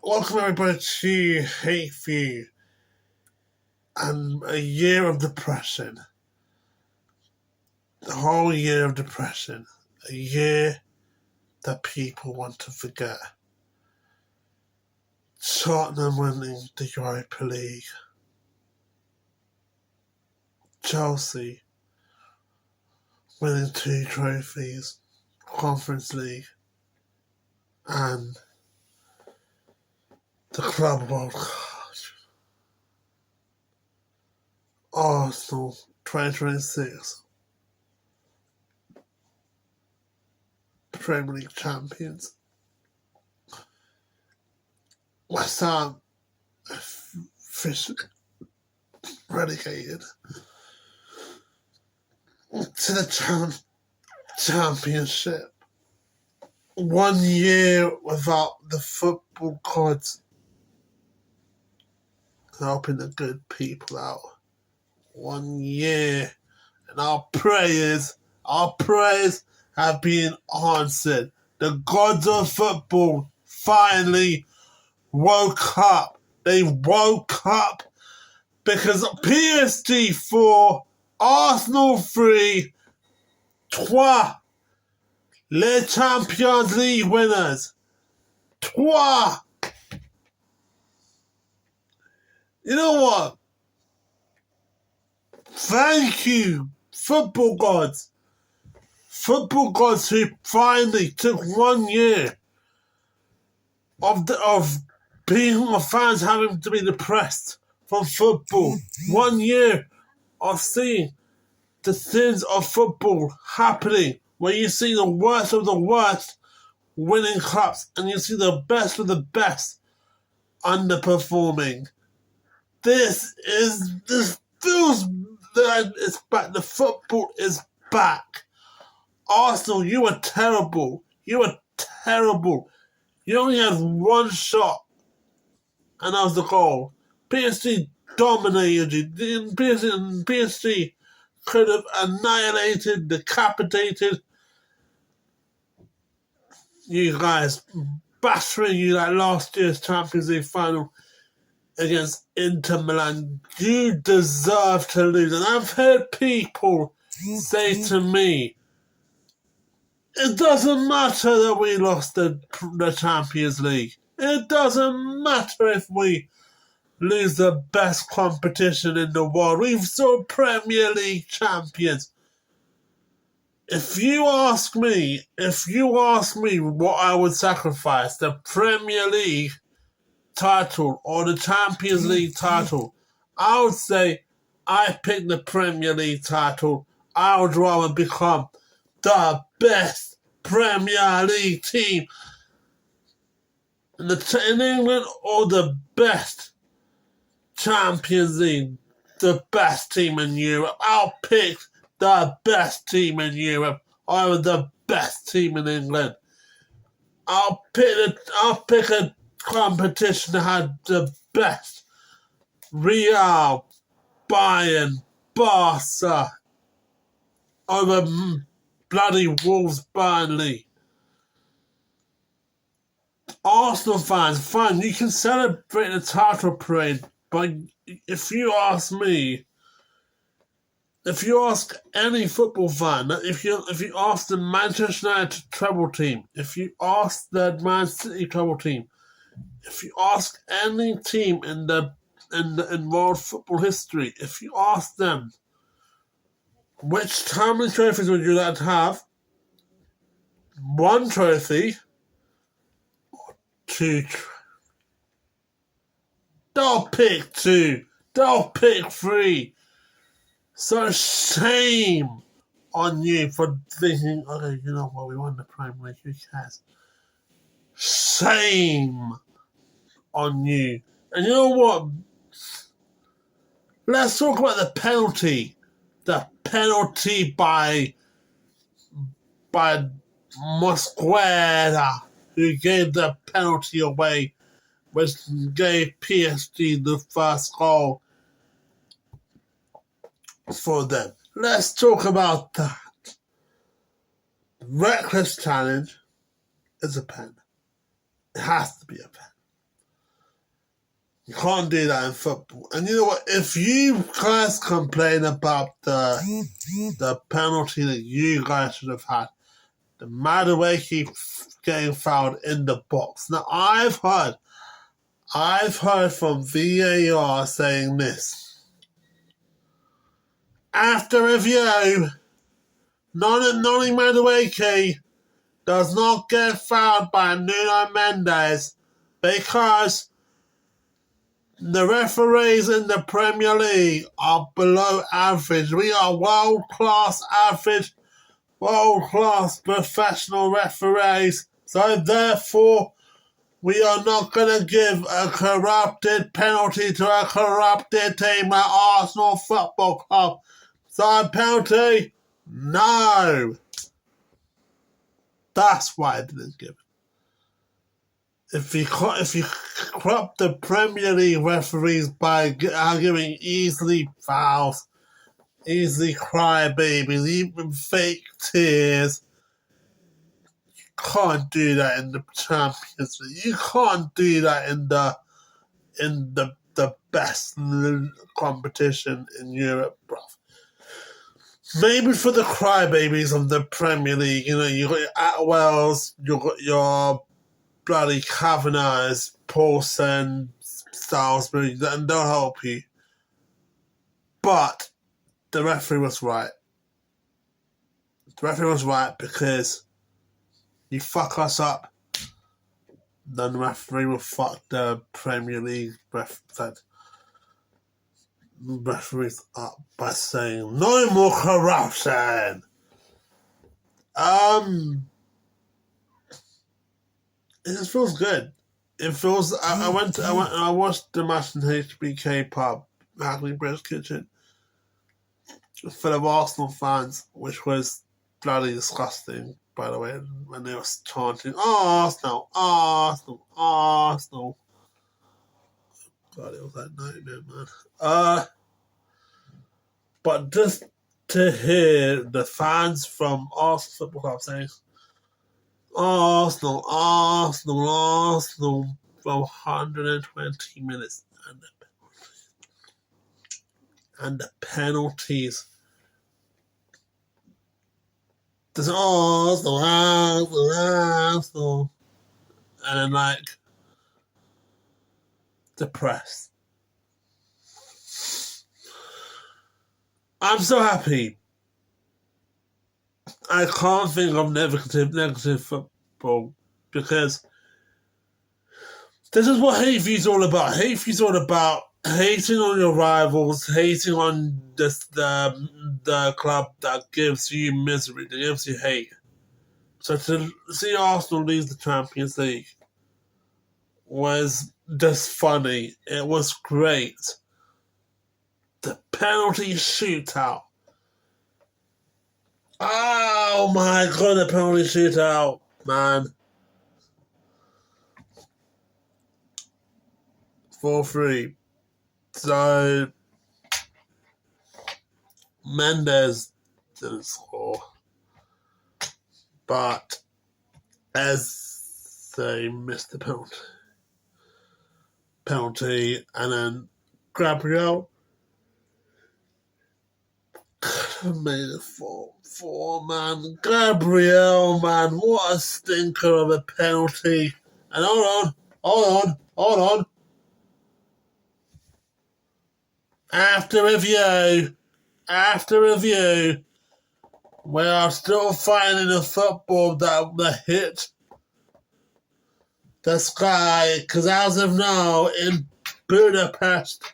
welcome everybody to Hate View and a year of depression. The whole year of depression. A year that people want to forget. Tottenham winning the Europa League. Chelsea winning 2 trophies, Conference League, and the Club World Cup. Arsenal 2026 Premier League champions. West Ham officially relegated to the championship. 1 year without the football gods helping the good people out. 1 year, and our prayers have been answered. The gods of football finally woke up. They woke up because PSG 4, Arsenal 3, trois, les Champions League winners. Trois. You know what? Thank you, football gods. Football gods who finally took 1 year of being fans having to be depressed from football. 1 year of seeing the sins of football happening, where you see the worst of the worst winning cups and you see the best of the best underperforming. This feels that it's back. The football is back. Arsenal, you were terrible. You were terrible. You only had one shot, and that was the goal. PSG dominated you. PSG could have annihilated, decapitated you guys, battering you like last year's Champions League final against Inter Milan. You deserve to lose. And I've heard people say to me, it doesn't matter that we lost the Champions League. It doesn't matter if we lose the best competition in the world. We've still Premier League champions. If you ask me what I would sacrifice, the Premier League title or the Champions League title, I would say I pick the Premier League title. I would rather become the best Premier League team in England or the best Champions League, the best team in Europe. I'll pick the best team in Europe or the best team in England. I'll pick a competition that had the best. Real, Bayern, Barca, over bloody Wolves, Burnley. Arsenal fans, fine, you can celebrate the title parade, but if you ask me, if you ask any football fan, if you ask the Manchester United treble team, if you ask the Man City treble team, if you ask any team in world football history, if you ask them how many trophies would you like to have? 1 trophy or 2 They'll pick 2. They'll pick 3. So shame on you for thinking, okay, you know what, we won the Premier League, who cares? Shame on you. And you know what? Let's talk about the penalty. The penalty by Mosquera, who gave the penalty away, which gave PSG the first goal for them. Let's talk about that. Reckless challenge is a pen. It has to be a pen. You can't do that in football. And you know what? If you guys complain about the penalty that you guys should have had, the Madueke getting fouled in the box. Now I've heard from VAR saying this. After review, Noni Madueke does not get fouled by Nuno Mendes because the referees in the Premier League are below average. We are world-class professional referees. So therefore, we are not going to give a corrupted penalty to a corrupted team like Arsenal Football Club. So penalty? No. That's why I didn't give it. If you corrupt the Premier League referees by giving easily fouls, easily crybabies, even fake tears, you can't do that in the Champions League. You can't do that in the best competition in Europe, bruv. Maybe for the crybabies of the Premier League, you got your Atwells, you got your bloody Kavanaghs, Paulson, Salisbury, and they'll help you. But the referee was right. The referee was right because you fuck us up, then the referee will fuck the Premier League referees up by saying no more corruption. It just feels good. It feels. I watched the match in HBK pub, Hackney Bridge Kitchen, full of Arsenal fans, which was bloody disgusting. By the way, when they were chanting Arsenal, Arsenal, Arsenal. God, it was that nightmare, man. But just to hear the fans from Arsenal Football Club saying Arsenal, Arsenal, Arsenal for 120 minutes and the penalties. There's Arsenal, Arsenal, Arsenal. And then like depressed. I'm so happy. I can't think of negative football because this is what hate view's all about. Hate view's all about hating on your rivals, hating on the club that gives you misery, that gives you hate. So to see Arsenal lose the Champions League was just funny. It was great. The penalty shootout. Oh my god, the penalty shootout, man. 4-3. So, Mendes didn't score. But, as they missed the penalty, and then Gabriel made it 4-4, man. Gabriel, man, what a stinker of a penalty. And hold on. After review, we are still finding a football that hit the sky, because as of now, in Budapest,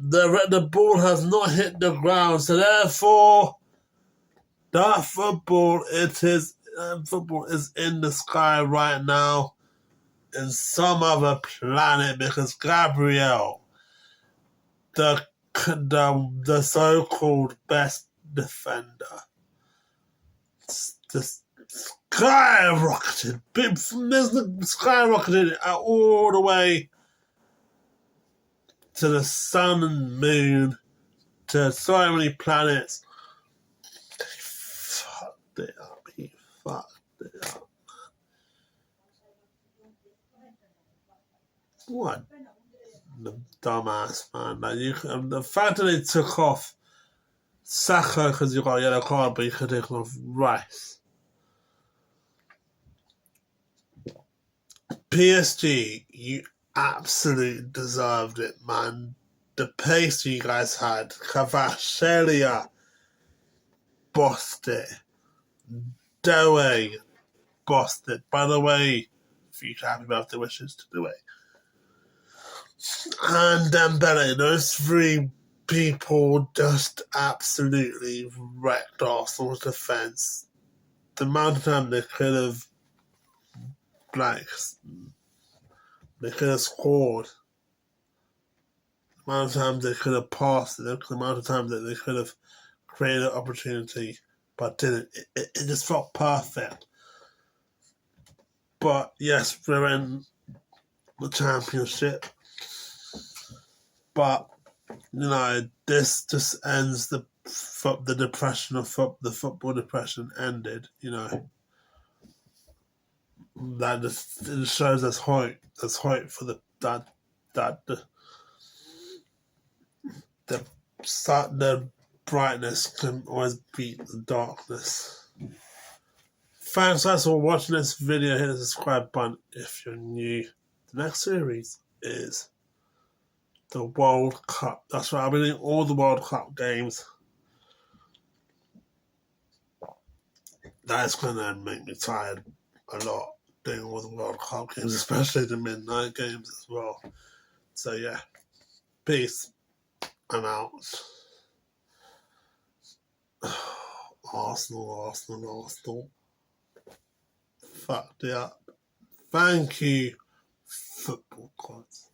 the ball has not hit the ground, so therefore, that football is in the sky right now, in some other planet, because Gabriel, the so-called best defender, just skyrocketed all the way to the sun and moon, to so many planets. He fucked it up. What The dumbass, man. The fact that they took off Saka because you got a yellow card, but you could take off Rice. PSG, you absolutely deserved it, man. The pace you guys had, Kvaratskhelia bossed it. Doe bossed it. By the way, future happy birthday wishes to Doe. And Dembele, those three people just absolutely wrecked Arsenal's defence. The amount of time they could have, scored. The amount of times they could have passed, the amount of times that they could have created an opportunity, but didn't. It just felt perfect. But yes, we're in the championship. But this just ends the depression of the football depression ended. That just it shows us hope. There's hope for the brightness can always beat the darkness. Thanks guys for watching this video. Hit the subscribe button if you're new. The next series is the World Cup. That's right, I'll be doing all the World Cup games. That's going to make me tired a lot, doing all the World Cup games, especially the midnight games as well. So yeah, peace. I'm out. Arsenal. Fucked it up. Thank you, football gods.